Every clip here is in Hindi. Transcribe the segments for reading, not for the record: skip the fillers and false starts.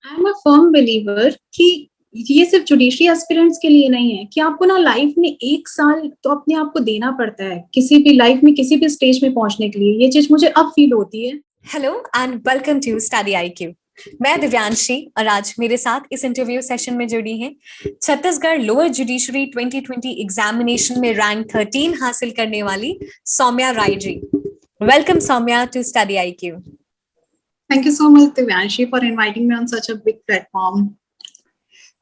I am a firm believer कि ये सिर्फ जुडिशरी एस्पिरेंट्स के लिए नहीं है कि आपको ना लाइफ में 1 साल तो अपने आप को देना पड़ता है किसी भी लाइफ में किसी भी स्टेज में पहुंचने के लिए। ये चीज मुझे अब फील होती है। Hello and welcome to study IQ। मैं दिव्यांशी और आज मेरे साथ इस इंटरव्यू सेशन में जुड़ी हैं छत्तीसगढ़ लोअर जुडिशरी 2020 एग्जामिनेशन में रैंक 13 हासिल करने वाली Saumya Rai ji. Welcome Saumya to study IQ। Thank you so much Divyanshi for inviting me on such a big platform.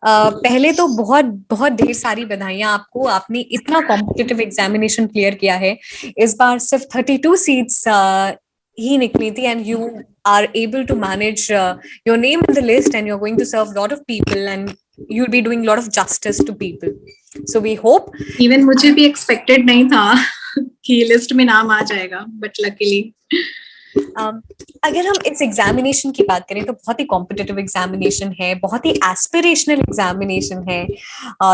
पहले तो बहुत बहुत ढेर सारी बधाइयां आपको, आपने इतना कॉम्पिटिटिव एग्जामिनेशन क्लियर किया है। इस बार सिर्फ 32 सीट्स ही निकली थी and you are able to manage your name in the list and you're going to serve a lot of people and you'll be doing a lot of justice to people. So we hope. Even मुझे भी एक्सपेक्टेड नहीं था कि लिस्ट में नाम आ जाएगा, बट लकीली अगर हम इस एग्जामिनेशन की बात करें तो बहुत ही कॉम्पिटिटिव एग्जामिनेशन है, बहुत ही एस्पिरेशनल एग्जामिनेशन है।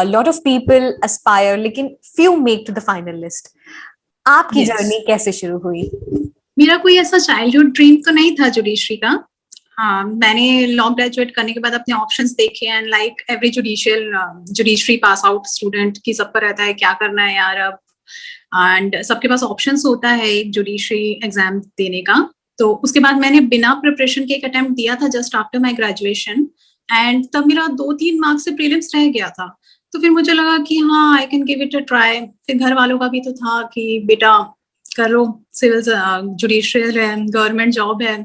लॉट ऑफ पीपल एस्पायर लेकिन few make to the final list. आपकी जर्नी कैसे शुरू हुई? मेरा कोई ऐसा चाइल्डहुड ड्रीम तो नहीं था जुडिशरी का। हाँ, मैंने लॉ ग्रेजुएट करने के बाद अपने ऑप्शंस देखे and like every judiciary pass out student की सबका रहता है क्या करना है यार अब, एंड सबके पास ऑप्शंस होता है एक जुडिशरी एग्जाम देने का। तो उसके बाद मैंने बिना प्रिपरेशन के एक अटेम्प्ट दिया था just after my graduation and तब मेरा 2-3 मार्क्स से प्रीलिम्स रह गया था। तो फिर मुझे लगा कि हाँ I can give it a try. फिर घर वालों का भी तो था कि बेटा करो, सिविल जुडिशियल है, गवर्नमेंट जॉब है,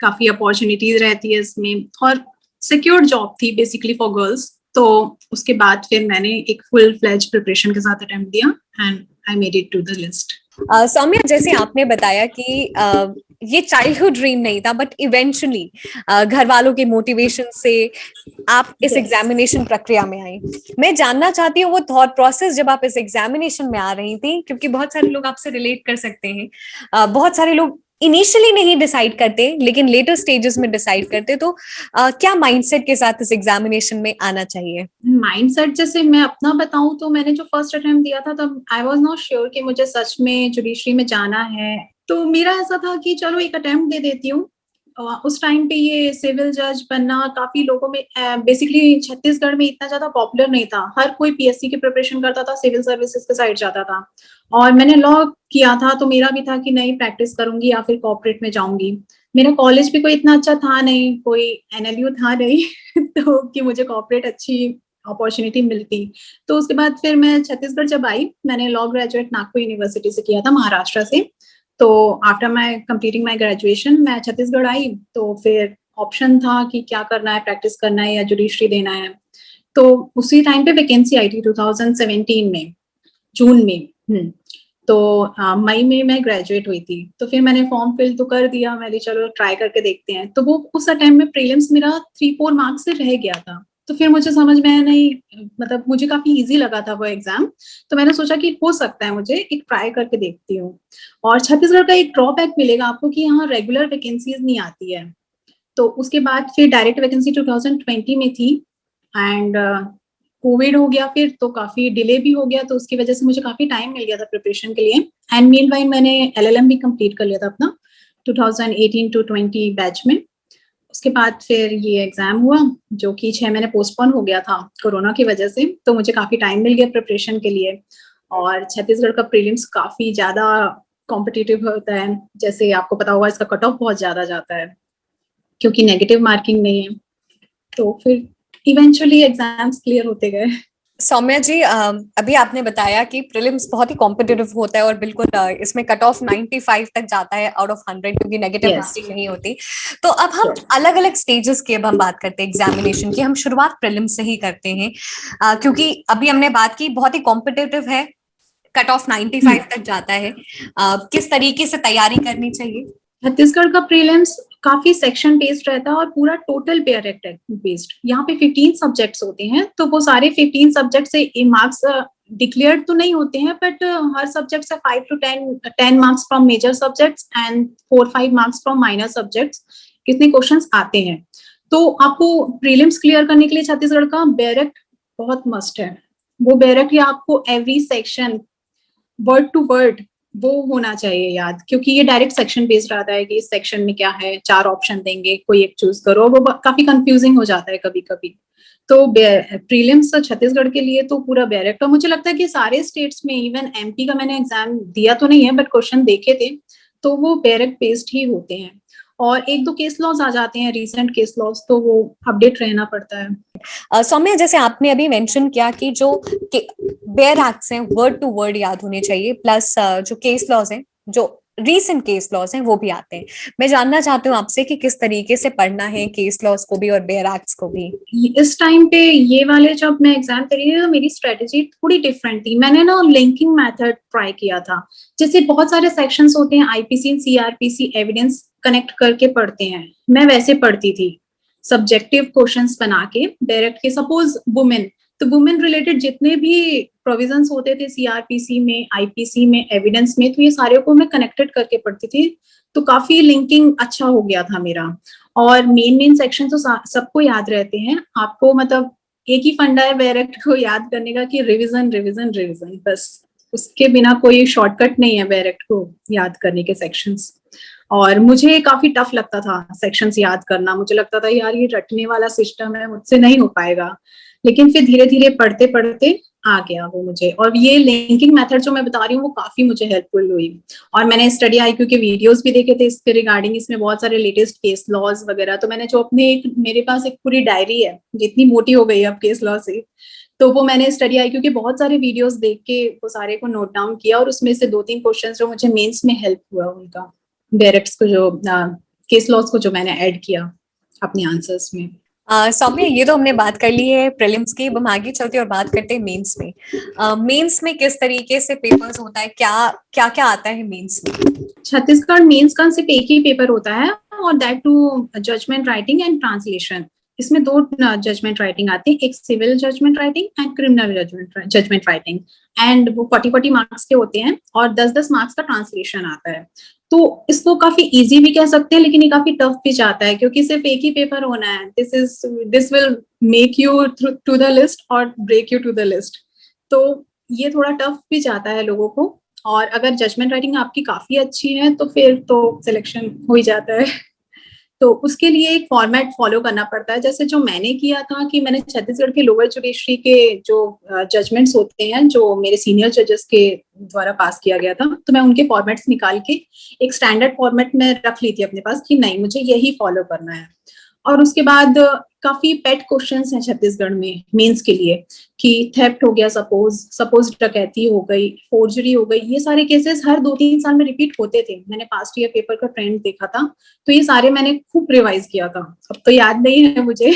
काफी अपॉर्चुनिटीज रहती है इसमें और सिक्योर जॉब थी बेसिकली फॉर गर्ल्स। तो उसके बाद फिर मैंने एक फुल फ्लेज प्रिपरेशन के साथ अटेम्प्ट दिया and I made it to the list. Soumya, जैसे आपने बताया कि ये चाइल्डहुड ड्रीम नहीं था बट इवेंचुअली घर वालों के मोटिवेशन से आप इस एग्जामिनेशन प्रक्रिया में आई। मैं जानना चाहती हूँ वो थॉट प्रोसेस जब आप इस एग्जामिनेशन में आ रही थी, क्योंकि बहुत सारे लोग आपसे रिलेट कर सकते हैं। बहुत सारे लोग इनिशियली नहीं डिसाइड करते लेकिन लेटर स्टेजेस में डिसाइड करते। तो क्या माइंडसेट के साथ इस एग्जामिनेशन में आना चाहिए? माइंडसेट जैसे मैं अपना बताऊं तो मैंने जो फर्स्ट अटेम्प्ट दिया था तब आई वाज नॉट श्योर कि मुझे सच में जुडिशरी में जाना है। तो मेरा ऐसा था कि चलो एक अटेम्प्ट दे देती हूँ। उस टाइम पे ये सिविल जज बनना काफी लोगों में बेसिकली छत्तीसगढ़ में इतना ज्यादा पॉपुलर नहीं था। हर कोई PSC की प्रिपरेशन करता था, सिविल सर्विसेज के साइड जाता था और मैंने लॉ किया था तो मेरा भी था कि नहीं प्रैक्टिस करूंगी या फिर कॉर्पोरेट में जाऊंगी। मेरा कॉलेज भी कोई इतना अच्छा था नहीं, कोई NLU था नहीं तो कि मुझे कॉर्पोरेट अच्छी अपॉर्चुनिटी मिलती। तो उसके बाद फिर मैं छत्तीसगढ़ जब आई, मैंने लॉ ग्रेजुएट नागपुर यूनिवर्सिटी से किया था, महाराष्ट्र से। तो after my completing my graduation मैं छत्तीसगढ़ आई तो फिर ऑप्शन था कि क्या करना है, प्रैक्टिस करना है या जुडिशरी देना है। तो उसी टाइम पे वैकेंसी आई थी 2017 में, जून में। तो मई में मैं ग्रेजुएट हुई थी तो फिर मैंने फॉर्म फिल तो कर दिया, मैंने चलो ट्राई करके देखते हैं। तो वो उस टाइम में प्रीलिम्स मेरा 3-4 मार्क्स से रह गया था। तो फिर मुझे समझ में आया नहीं, मतलब मुझे काफी इजी लगा था वो एग्जाम। तो मैंने सोचा कि हो सकता है, मुझे एक ट्राई करके देखती हूँ। और छत्तीसगढ़ का एक ड्रॉबैक मिलेगा आपको कि यहाँ रेगुलर वैकेंसीज नहीं आती है। तो उसके बाद फिर डायरेक्ट वैकेंसी 2020 में थी एंड कोविड हो गया फिर तो काफी डिले भी हो गया। तो उसकी वजह से मुझे काफी टाइम मिल गया था प्रिपरेशन के लिए एंड मीनवाइल मैंने LLM भी कंप्लीट कर लिया था अपना 2018 to 20 बैच में। उसके बाद फिर ये एग्जाम हुआ जो कि 6 महीने पोस्टपोन हो गया था कोरोना की वजह से। तो मुझे काफी टाइम मिल गया प्रिपरेशन के लिए। और छत्तीसगढ़ का प्रीलिम्स काफी ज्यादा कॉम्पिटिटिव होता है, जैसे आपको पता होगा इसका कट ऑफ बहुत ज्यादा जाता है क्योंकि नेगेटिव मार्किंग नहीं है। तो फिर इवेंचुअली एग्जाम्स क्लियर होते गए। सौम्या जी, अभी आपने बताया कि प्रीलिम्स बहुत ही कॉम्पिटिटिव होता है और बिल्कुल इसमें कट ऑफ 95 तक जाता है आउट ऑफ 100 क्योंकि नेगेटिव मार्किंग नहीं होती। तो अब हम अलग अलग स्टेजेस की अब हम बात करते हैं एग्जामिनेशन की। हम शुरुआत प्रीलिम्स से ही करते हैं क्योंकि अभी हमने बात की बहुत ही कॉम्पिटिटिव है, कट ऑफ 95 तक जाता है। किस तरीके से तैयारी करनी चाहिए? छत्तीसगढ़ का प्रीलिम्स काफी सेक्शन बेस्ड रहता है और पूरा टोटल पेयर बेस्ड। यहाँ पे 15 सब्जेक्ट्स होते हैं तो वो सारे 15 सब्जेक्ट से मार्क्स डिक्लेयर्ड तो नहीं होते हैं बट हर सब्जेक्ट से 5 to 10 marks from major subjects and 4-5 marks from minor subjects कितने क्वेश्चंस आते हैं। तो आपको प्रीलिम्स क्लियर करने के लिए छत्तीसगढ़ का बैरक बहुत मस्ट है। वो बैरक आपको every section word to word वो होना चाहिए याद, क्योंकि ये डायरेक्ट सेक्शन बेस्ड रहता है कि इस सेक्शन में क्या है, 4 ऑप्शन देंगे, कोई एक चूज करो, वो काफी कंफ्यूजिंग हो जाता है कभी कभी। तो प्रीलिम्स छत्तीसगढ़ के लिए तो पूरा डायरेक्ट, और मुझे लगता है कि सारे स्टेट्स में, इवन एमपी का मैंने एग्जाम दिया तो नहीं है बट क्वेश्चन देखे थे, तो वो डायरेक्ट बेस्ड ही होते हैं। और एक दो केस लॉज आ जाते हैं, रिसेंट केस लॉज, तो वो अपडेट रहना पड़ता है। सौम्या, जैसे आपने अभी मेंशन किया कि जो बेयर एक्ट्स हैं वर्ड टू वर्ड याद होने चाहिए, प्लस जो केस लॉज हैं, जो रीसेंट केस लॉज हैं वो भी आते हैं। मैं जानना चाहती हूँ आपसे कि किस तरीके से पढ़ना है केस लॉज को भी और बेयर एक्ट्स को भी। इस टाइम पे ये वाले जब मैं एग्जाम कर रही थी तो मेरी स्ट्रेटेजी थोड़ी डिफरेंट थी। मैंने ना लिंकिंग मेथड ट्राई किया था। जैसे बहुत सारे सेक्शंस होते हैं, आईपीसी सीआरपीसी एविडेंस कनेक्ट करके पढ़ते हैं, मैं वैसे पढ़ती थी। सब्जेक्टिव क्वेश्चंस बना के डायरेक्ट के, सपोज वुमेन, तो वुमेन रिलेटेड जितने भी प्रोविजंस होते थे सीआरपीसी में, आईपीसी में, एविडेंस में, तो ये सारे को मैं कनेक्टेड करके पढ़ती थी। तो काफी लिंकिंग अच्छा हो गया था मेरा। और मेन सेक्शन तो सबको याद रहते हैं। आपको मतलब एक ही फंडा है डायरेक्ट को याद करने का कि रिवीजन रिवीजन रिवीजन, बस। उसके बिना कोई शॉर्टकट नहीं है डायरेक्ट को याद करने के सेक्शंस। और मुझे काफी टफ लगता था सेक्शंस याद करना। मुझे लगता था यार ये रटने वाला सिस्टम है, मुझसे नहीं हो पाएगा। लेकिन फिर धीरे धीरे पढ़ते पढ़ते आ गया वो मुझे। और ये लिंकिंग मेथड जो मैं बता रही हूँ वो काफी मुझे हेल्पफुल हुई। और मैंने स्टडी आईक्यू के वीडियोस भी देखे थे इसके रिगार्डिंग, इसमें बहुत सारे लेटेस्ट केस लॉज वगैरह। तो मैंने जो अपने मेरे पास एक पूरी डायरी है, जितनी मोटी हो गई है अब केस लॉ से, तो वो मैंने स्टडी आईक्यू के बहुत सारे वीडियोस देख के वो सारे को नोट डाउन किया। और उसमें से 2-3 क्वेश्चन जो मुझे मेंस में हेल्प हुआ उनका, डायरेक्ट्स को जो केस लॉज को जो मैंने ऐड किया अपने आंसर्स में। सौम्या, ये तो हमने बात कर ली है प्रीलिम्स की। अब हम आगे चलते और बात करते हैं मेंस में। मेंस में किस तरीके से पेपर्स होता है, क्या क्या क्या आता है मेंस में? छत्तीसगढ़ मेंस का सिर्फ एक ही पेपर होता है, और that too judgment writing and translation. इसमें 2 जजमेंट राइटिंग आती है, एक civil judgment writing and criminal judgment writing. And वो 40-40 मार्क्स के होते हैं, और 10-10 मार्क्स का ट्रांसलेशन आता है। तो इसको काफी इजी भी कह सकते हैं, लेकिन ये काफी टफ भी जाता है, क्योंकि सिर्फ एक ही पेपर होना है। This will make you to the list or break you to the list. तो ये थोड़ा टफ भी जाता है लोगों को। और अगर जजमेंट राइटिंग आपकी काफी अच्छी है तो फिर तो सिलेक्शन हो ही जाता है। तो उसके लिए एक फॉर्मेट फॉलो करना पड़ता है। जैसे जो मैंने किया था कि मैंने छत्तीसगढ़ के लोअर जुडिशरी के जो जजमेंट्स होते हैं, जो मेरे सीनियर जजेस के द्वारा पास किया गया था, तो मैं उनके फॉर्मेट्स निकाल के एक स्टैंडर्ड फॉर्मेट में रख ली थी अपने पास कि नहीं, मुझे यही फॉलो करना है। और उसके बाद काफी पेट क्वेश्चंस हैं छत्तीसगढ़ में मेंस के लिए, कि थेफ्ट हो गया, सपोज डकैती हो गई, फोर्जरी हो गई। ये सारे केसेस हर 2-3 साल में रिपीट होते थे। मैंने पास्ट ईयर पेपर का ट्रेंड देखा था, तो ये सारे मैंने खूब रिवाइज किया था। अब तो याद नहीं है मुझे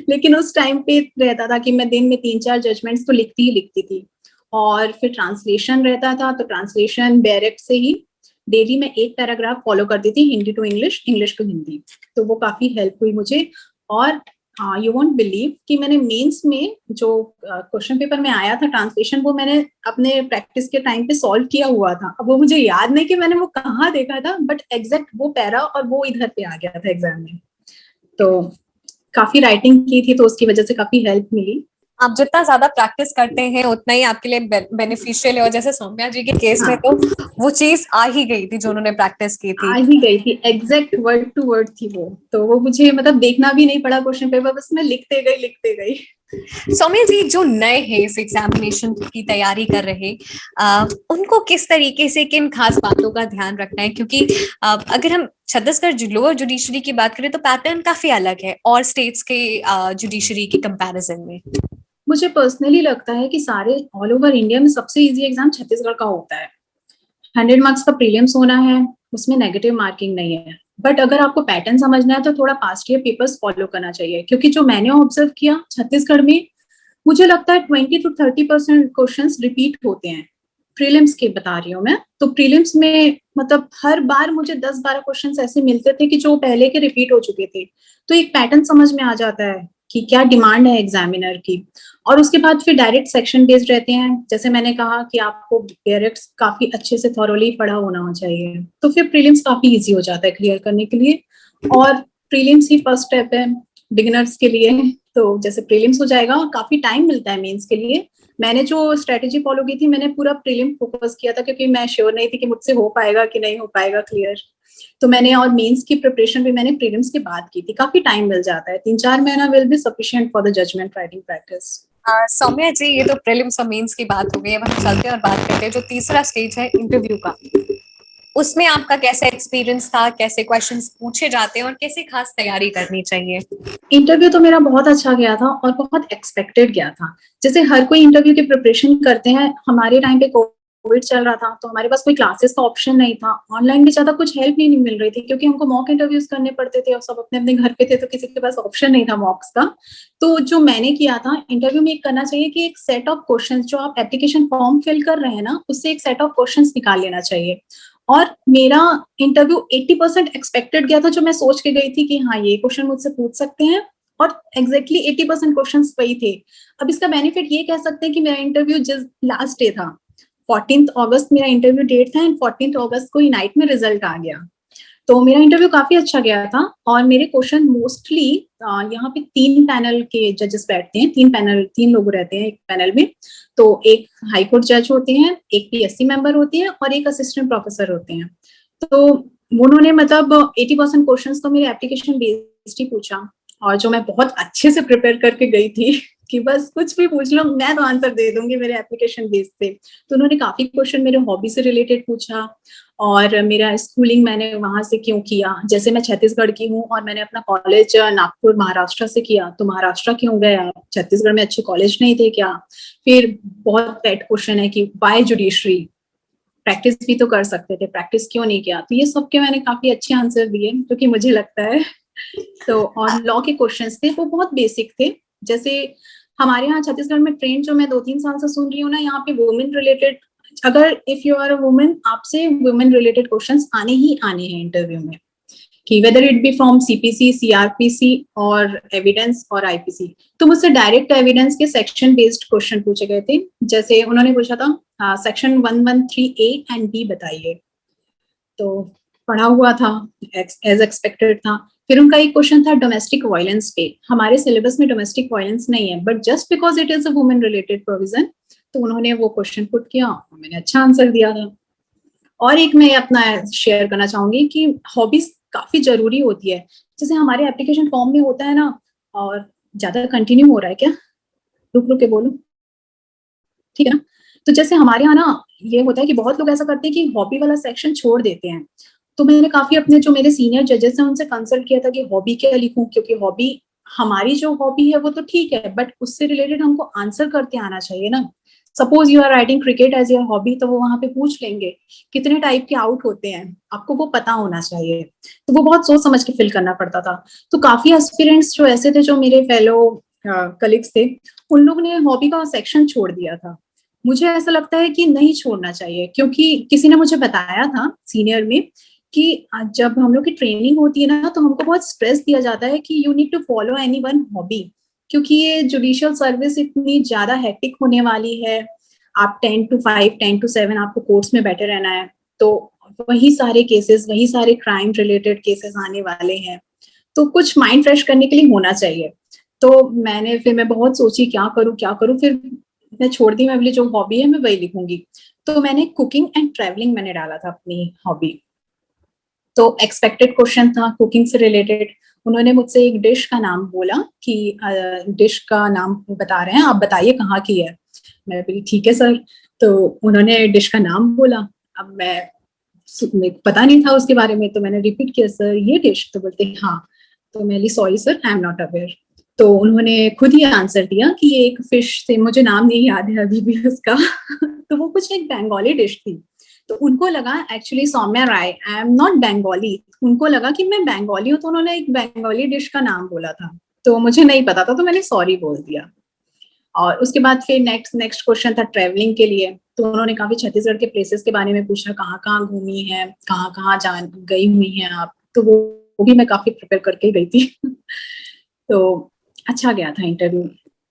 लेकिन उस टाइम पे रहता था कि मैं दिन में 3-4 जजमेंट्स तो लिखती ही लिखती थी। और फिर ट्रांसलेशन रहता था, तो ट्रांसलेशन डायरेक्ट से ही डेली में एक पैराग्राफ फॉलो करती थी, Hindi to English, English to Hindi. तो वो काफी हेल्प हुई मुझे। और यू वोंट बिलीव कि मैंने मेंस में जो क्वेश्चन पेपर में आया था ट्रांसलेशन, वो मैंने अपने प्रैक्टिस के टाइम पे सॉल्व किया हुआ था। अब वो मुझे याद नहीं कि मैंने वो कहाँ देखा था, बट एग्जैक्ट वो पैरा और वो इधर पे आ गया था एग्जाम में। तो काफी राइटिंग की थी, तो उसकी वजह से काफी हेल्प मिली। आप जितना ज्यादा प्रैक्टिस करते हैं उतना ही आपके लिए बेनिफिशियल है। और जैसे सौम्या जी के केस में तो वो चीज आ ही गई थी जो उन्होंने प्रैक्टिस की थी, आ ही गई थी, एग्जैक्ट वर्ड टू वर्ड थी वो। तो वो मुझे मतलब देखना भी नहीं पड़ा क्वेश्चन पेपर, बस मैं लिखते गई। सौम्या जी, जो नए हैं इस एग्जामिनेशन की तैयारी कर रहे, उनको किस तरीके से, किन खास बातों का ध्यान रखना है? क्योंकि अगर हम छत्तीसगढ़ लोअर जुडिशरी की बात करें तो पैटर्न काफी अलग है और स्टेट्स के जुडिशरी के कंपैरिजन में। मुझे पर्सनली लगता है कि सारे ऑल ओवर इंडिया में सबसे इजी एग्जाम छत्तीसगढ़ का होता है। 100 मार्क्स का प्रीलिम्स होना है, उसमें नेगेटिव मार्किंग नहीं है। बट अगर आपको पैटर्न समझना है तो थोड़ा पास्ट ईयर पेपर्स फॉलो करना चाहिए, क्योंकि जो मैंने ऑब्जर्व किया छत्तीसगढ़ में, मुझे लगता है 20-30% क्वेश्चन रिपीट होते हैं। प्रीलिम्स के बता रही हूँ मैं। तो प्रीलिम्स में मतलब हर बार मुझे 10-12 क्वेश्चंस ऐसे मिलते थे कि जो पहले के रिपीट हो चुके थे। तो एक पैटर्न समझ में आ जाता है कि क्या डिमांड है एग्जामिनर की। और उसके बाद फिर डायरेक्ट सेक्शन बेस्ड रहते हैं। जैसे मैंने कहा कि आपको डायरेक्ट काफी अच्छे से थॉरोली पढ़ा होना चाहिए, तो फिर प्रीलिम्स काफी इजी हो जाता है क्लियर करने के लिए। और प्रीलिम्स ही फर्स्ट स्टेप है बिगिनर्स के लिए। तो जैसे प्रीलिम्स हो जाएगा, काफी टाइम मिलता है मेंस के लिए, मैंने जो स्ट्रेटेजी फॉलो की थी, मैंने पूरा प्रीलिम फोकस किया था क्योंकि मैं श्योर नहीं थी कि मुझसे हो पाएगा कि नहीं हो पाएगा क्लियर। तो मैंने और मेंस की प्रिपरेशन भी मैंने प्रीलिम्स के बाद की थी। काफी टाइम मिल जाता है, 3-4 महीना will be sufficient for the judgment writing practice. Saumya ji, ये तो प्रीलिम्स और मेंस की बात हो गई। अब हम चलते हैं और बात करते हैं जो तीसरा स्टेज है इंटरव्यू का। उसमें आपका कैसा एक्सपीरियंस था, कैसे क्वेश्चंस पूछे जाते हैं और कैसे खास तैयारी करनी चाहिए? इंटरव्यू तो मेरा बहुत अच्छा गया था और बहुत एक्सपेक्टेड गया था। जैसे हर कोई इंटरव्यू की प्रिपरेशन करते हैं, हमारे टाइम पे कोविड चल रहा था तो हमारे पास कोई क्लासेस का ऑप्शन नहीं था, ऑनलाइन भी ज्यादा कुछ हेल्प नहीं मिल रही थी क्योंकि हमको मॉक इंटरव्यूज करने पड़ते थे और सब अपने अपने घर पे थे तो किसी के पास ऑप्शन नहीं था मॉक्स का। तो जो मैंने किया था इंटरव्यू में, एक करना चाहिए कि एक सेट ऑफ क्वेश्चंस जो आप एप्लीकेशन फॉर्म फिल कर रहे हैं ना, उससे एक सेट ऑफ क्वेश्चंस निकाल लेना चाहिए। और मेरा इंटरव्यू 80% एक्सपेक्टेड गया था, जो मैं सोच के गई थी कि हाँ ये क्वेश्चन मुझसे पूछ सकते हैं, और एग्जैक्टली 80% क्वेश्चन वही थे। अब इसका बेनिफिट ये कह सकते हैं कि मेरा इंटरव्यू जिस लास्ट डे था, 14 अगस्त मेरा इंटरव्यू डेट था एंड 14 अगस्त को ही नाइट में रिजल्ट आ गया। तो मेरा इंटरव्यू काफी अच्छा गया था और मेरे क्वेश्चन मोस्टली, यहाँ पे 3 पैनल के जजेस बैठते हैं, 3 लोग रहते हैं एक पैनल में। तो एक हाई कोर्ट जज होते हैं, एक पीएससी मेंबर होती है और एक असिस्टेंट प्रोफेसर होते हैं। तो उन्होंने मतलब 80% क्वेश्चन तो मेरे एप्लीकेशन बेस्ड ही पूछा, और जो मैं बहुत अच्छे से प्रिपेयर करके गई थी कि बस कुछ भी पूछ लो मैं तो आंसर दे दूंगी मेरे एप्लीकेशन बेस से। तो उन्होंने काफी क्वेश्चन मेरे हॉबी से रिलेटेड पूछा और मेरा स्कूलिंग मैंने वहां से क्यों किया। जैसे मैं छत्तीसगढ़ की हूँ और मैंने अपना कॉलेज नागपुर महाराष्ट्र से किया, तो महाराष्ट्र क्यों गए आप, छत्तीसगढ़ में अच्छे कॉलेज नहीं थे क्या। फिर बहुत पेट क्वेश्चन है कि वाई जुडिशरी, प्रैक्टिस भी तो कर सकते थे, प्रैक्टिस क्यों नहीं किया। तो ये सब के मैंने काफी अच्छे आंसर दिए क्योंकि मुझे लगता है। तो और लॉ के क्वेश्चंस थे वो बहुत बेसिक थे। जैसे हमारे यहाँ छत्तीसगढ़ में ट्रेंड जो मैं 2-3 साल से सुन रही हूँ ना, यहाँ पे वुमेन रिलेटेड, अगर if you are a women, आपसे वुमेन रिलेटेड क्वेश्चंस आने ही आने हैं इंटरव्यू में, कि whether it be from CPC, CRPC और एविडेंस और आईपीसी। तो मुझसे डायरेक्ट एविडेंस के सेक्शन बेस्ड क्वेश्चन पूछे गए थे। जैसे उन्होंने पूछा था सेक्शन 113 ए एंड बी बताइए, तो पढ़ा हुआ था, एज एक्सपेक्टेड था। फिर उनका एक क्वेश्चन था डोमेस्टिक वायलेंस पे। हमारे सिलेबस में डोमेस्टिक वायलेंस नहीं है, but just because it is a women related provision, तो उन्होंने वो क्वेश्चन पुट किया, मैंने अच्छा आंसर दिया था। और एक मैं अपना शेयर करना चाहूंगी कि हॉबीज काफी जरूरी होती है। जैसे हमारे एप्लीकेशन फॉर्म में होता है ना, और ज्यादा कंटिन्यू हो रहा है क्या, रुक रुक के बोलो, ठीक है ना। तो जैसे हमारे यहाँ ना ये होता है कि बहुत लोग ऐसा करते हैं कि हॉबी वाला सेक्शन छोड़ देते हैं। तो मैंने काफी अपने जो मेरे सीनियर जजेस हैं उनसे कंसल्ट किया था कि हॉबी क्या लिखूं, क्योंकि हॉबी, हमारी जो हॉबी है वो तो ठीक है, बट उससे रिलेटेड हमको आंसर करते आना चाहिए ना। Suppose you are writing cricket as your hobby, तो वो वहां पे पूछ लेंगे कितने टाइप के आउट होते हैं, आपको वो पता होना चाहिए। तो वो बहुत सोच समझ के फिल करना पड़ता था। तो काफी एस्पिरेंट्स जो ऐसे थे, जो मेरे फेलो कलीग्स थे, उन लोगों ने हॉबी का सेक्शन छोड़ दिया था। मुझे ऐसा लगता है कि नहीं छोड़ना चाहिए, क्योंकि किसी ने मुझे बताया था सीनियर में कि जब हम लोग की ट्रेनिंग होती है ना, तो हमको बहुत स्ट्रेस दिया जाता है कि you need to follow any one hobby, क्योंकि ये जुडिशियल सर्विस इतनी ज्यादा हेक्टिक होने वाली है। आप 10 to 5, 10 to 7 आपको कोर्ट्स में बैठे रहना है, तो वही सारे केसेस, वही सारे क्राइम रिलेटेड केसेस आने वाले हैं, तो कुछ माइंड फ्रेश करने के लिए होना चाहिए। तो मैं बहुत सोची क्या करूं क्या करूं, फिर मैं छोड़ दी, मैं बोली जो हॉबी है मैं वही लिखूंगी। तो मैंने कुकिंग एंड ट्रैवलिंग मैंने डाला था अपनी हॉबी। तो एक्सपेक्टेड क्वेश्चन था कुकिंग से रिलेटेड। उन्होंने मुझसे एक डिश का नाम बोला कि डिश का नाम बता रहे हैं, आप बताइए कहाँ की है। मैं बोली ठीक है सर। तो उन्होंने डिश का नाम बोला। अब मेरे को पता नहीं था उसके बारे में, तो मैंने रिपीट किया सर ये डिश, तो बोलते हाँ। तो मैं sorry sir, I am not aware. तो उन्होंने खुद ही आंसर दिया कि ये एक फिश से, मुझे नाम नहीं याद है अभी भी उसका तो वो कुछ एक बंगाली डिश थी। तो उनको लगा actually Soumya Rai, I am not Bengali, उनको लगा कि मैं बंगाली हूँ, तो उन्होंने एक बंगाली डिश का नाम बोला था। तो मुझे नहीं पता था, तो मैंने सॉरी बोल दिया। और उसके बाद फिर नेक्स्ट क्वेश्चन था ट्रेवलिंग के लिए। तो उन्होंने काफी छत्तीसगढ़ के प्लेसेस के बारे में पूछा, कहाँ कहाँ घूमी है, कहाँ कहाँ जान गई हुई हैं आप। तो वो भी मैं काफी प्रिपेयर करके गई थी तो अच्छा गया था इंटरव्यू।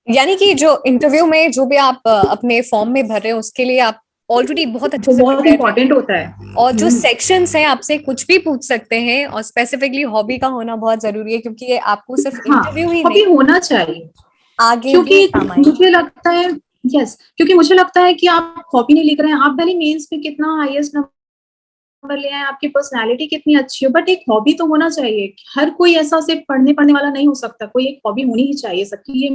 यानी कि जो इंटरव्यू में जो भी आप अपने फॉर्म में भर रहे हो उसके लिए आप ऑलरेडी बहुत अच्छे वो से बहुत प्रिपेयर इंपॉर्टेंट होता है। और जो सेक्शंस हैं आपसे कुछ भी पूछ सकते हैं, और स्पेसिफिकली हॉबी का होना बहुत जरूरी है क्योंकि ये आपको सिर्फ हाँ, इंटरव्यू ही हॉबी नहीं होना चाहिए, आगे भी क्योंकि काम आएगी। मुझे लगता है यस, क्योंकि मुझे लगता है कि आप कॉपी नहीं लिख रहे हैं, आप भले मेंस में कितना हाईएस्ट नंबर ले आए, आपकी पर्सनैलिटी कितनी अच्छी हो, बट एक हॉबी तो होना चाहिए। हर कोई ऐसा सिर्फ पढ़ने वाला नहीं हो सकता, कोई एक हॉबी होनी ही चाहिए सबकी, ये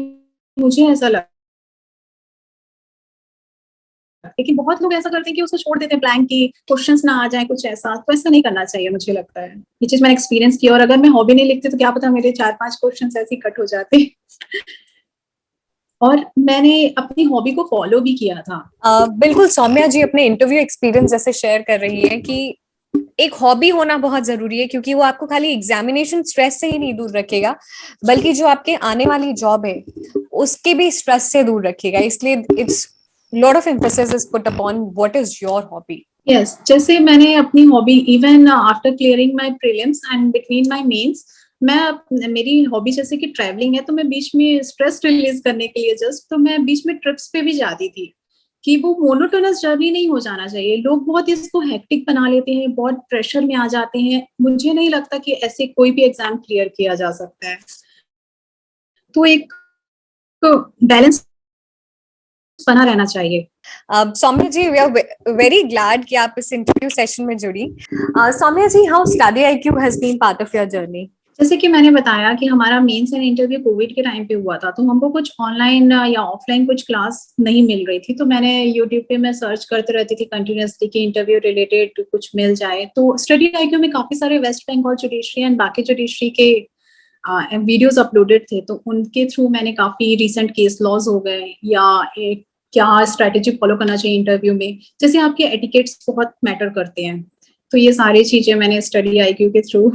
मुझे ऐसा लगता है। लेकिन बहुत लोग ऐसा करते हैं कि उसको छोड़ देते हैं ब्लैंक, की क्वेश्चंस ना आ जाए कुछ ऐसा, तो ऐसा नहीं करना चाहिए मुझे लगता है। ये चीज मैंने एक्सपीरियंस किया, और अगर मैं हॉबी नहीं लिखती तो क्या पता मेरे 4-5 क्वेश्चंस ऐसे ही कट हो जाते। और मैंने अपनी हॉबी को फॉलो भी किया था। बिल्कुल सौम्या जी अपने इंटरव्यू एक्सपीरियंस जैसे शेयर कर रही है कि एक हॉबी होना बहुत जरूरी है, क्योंकि वो आपको खाली एग्जामिनेशन स्ट्रेस से ही नहीं दूर रखेगा, बल्कि जो आपके आने वाली जॉब है उसके भी स्ट्रेस से दूर रखेगा। इसलिए it's lot of emphasis is put upon what is your hobby. Yes, जैसे मैंने अपनी hobby even after clearing my prelims and between my mains, मेरी हॉबी जैसे कि ट्रैवलिंग है, तो मैं बीच में स्ट्रेस रिलीज करने के लिए जस्ट, तो मैं बीच में ट्रिप्स पे भी जाती थी, कि वो मोनोटोनस जर्नी नहीं हो जाना चाहिए। लोग बहुत इसको हेक्टिक बना लेते हैं, बहुत प्रेशर में आ जाते हैं। मुझे नहीं लगता कि ऐसे कोई भी एग्जाम क्लियर किया जा सकता है। तो एक बैलेंस बना रहना चाहिए। Saumya ji, we are very glad कि आप इस इंटरव्यू सेशन में जुड़ी। Saumya ji, how study IQ has been part of your journey? जैसे कि मैंने बताया कि हमारा मेंस एंड इंटरव्यू कोविड के टाइम पे हुआ था, तो हमको कुछ ऑनलाइन या ऑफलाइन कुछ क्लास नहीं मिल रही थी, तो मैंने यूट्यूब पे मैं सर्च करते रहती थी कंटिन्यूअसली कि इंटरव्यू रिलेटेड कुछ मिल जाए। तो स्टडी आईक्यू में काफी सारे वेस्ट बंगाल जुडिशरी एंड बाकी जुडिशरी के वीडियोस अपलोडेड थे, तो उनके थ्रू मैंने काफी रिसेंट केस लॉज हो गए, या एक क्या स्ट्रेटेजी फॉलो करना चाहिए इंटरव्यू में, जैसे आपके एटिकेट्स बहुत मैटर करते हैं। तो ये सारी चीजें मैंने स्टडी आईक्यू के थ्रू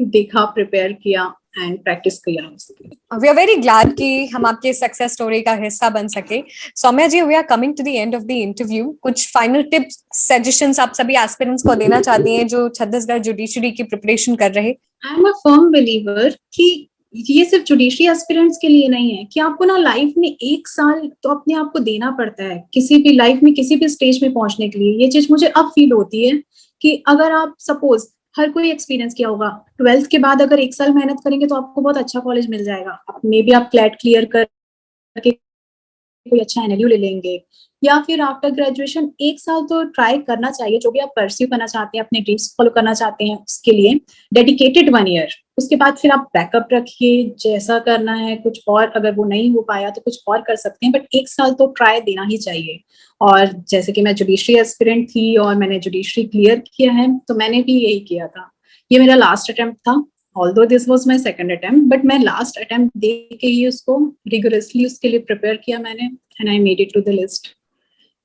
देखा, प्रिपेयर किया एंड प्रैक्टिस किया। वी आर वेरी ग्लैड कि हम आपके सक्सेस स्टोरी का हिस्सा बन सके। Saumya ji, we are coming to the end of the interview. कुछ फाइनल टिप्स, सजेशंस आप सभी एस्पिरेंट्स को देना चाहती हैं जो छत्तीसगढ़ जुडिशरी की प्रिपरेशन कर रहे? I am a firm believer कि ये सिर्फ जुडिशरी एस्पिरेंट्स के लिए नहीं है, कि आपको ना लाइफ में 1 साल तो अपने आप को देना पड़ता है किसी भी लाइफ में किसी भी स्टेज में पहुंचने के लिए। ये चीज मुझे अब फील होती है कि अगर आप सपोज, हर कोई एक्सपीरियंस किया होगा, 12th के बाद अगर 1 साल मेहनत करेंगे तो आपको बहुत अच्छा कॉलेज मिल जाएगा, मे बी आप फ्लैट क्लियर करके कोई अच्छा एनएलयू ले लेंगे, या फिर आफ्टर ग्रेजुएशन 1 साल तो ट्राई करना चाहिए, जो भी आप परस्यू करना चाहते हैं, अपने ड्रीम्स फॉलो करना चाहते हैं उसके लिए डेडिकेटेड 1 ईयर। उसके बाद फिर आप बैकअप रखिए, जैसा करना है कुछ और, अगर वो नहीं हो पाया तो कुछ और कर सकते हैं, बट 1 साल तो ट्राई देना ही चाहिए। और जैसे कि मैं जुडिशरी एस्पिरेंट थी और मैंने जुडिशरी क्लियर किया है, तो मैंने भी यही किया था। ये मेरा लास्ट अटेम्प्ट था, although this was my second attempt, but मैं लास्ट अटेम्प्ट दे के ही उसको रिगोरसली उसके लिए प्रिपेयर किया मैंने, and I made it to the list।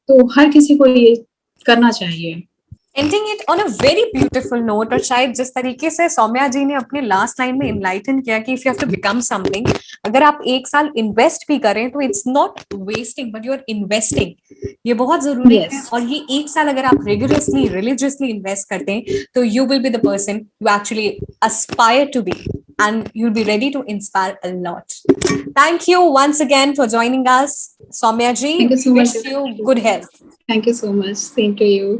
तो हर किसी को ये करना चाहिए। Ending it on a very beautiful note, और शायद जिस तरीके से सौम्या जी ने अपने लास्ट लाइन में इनलाइटन किया कि if you have to become something, अगर आप 1 साल इन्वेस्ट भी करें तो it's not wasting but you are investing. ये बहुत जरूरी है, और ये 1 साल अगर आप रिगुलसली रिलीजियसली इन्वेस्ट करते हैं तो you will be the person you actually aspire to be, and you'll be ready to inspire a lot. Thank you once again for joining us, Soumya ji. Thank you so much. Wish you good health. Thank you so much. Same to you.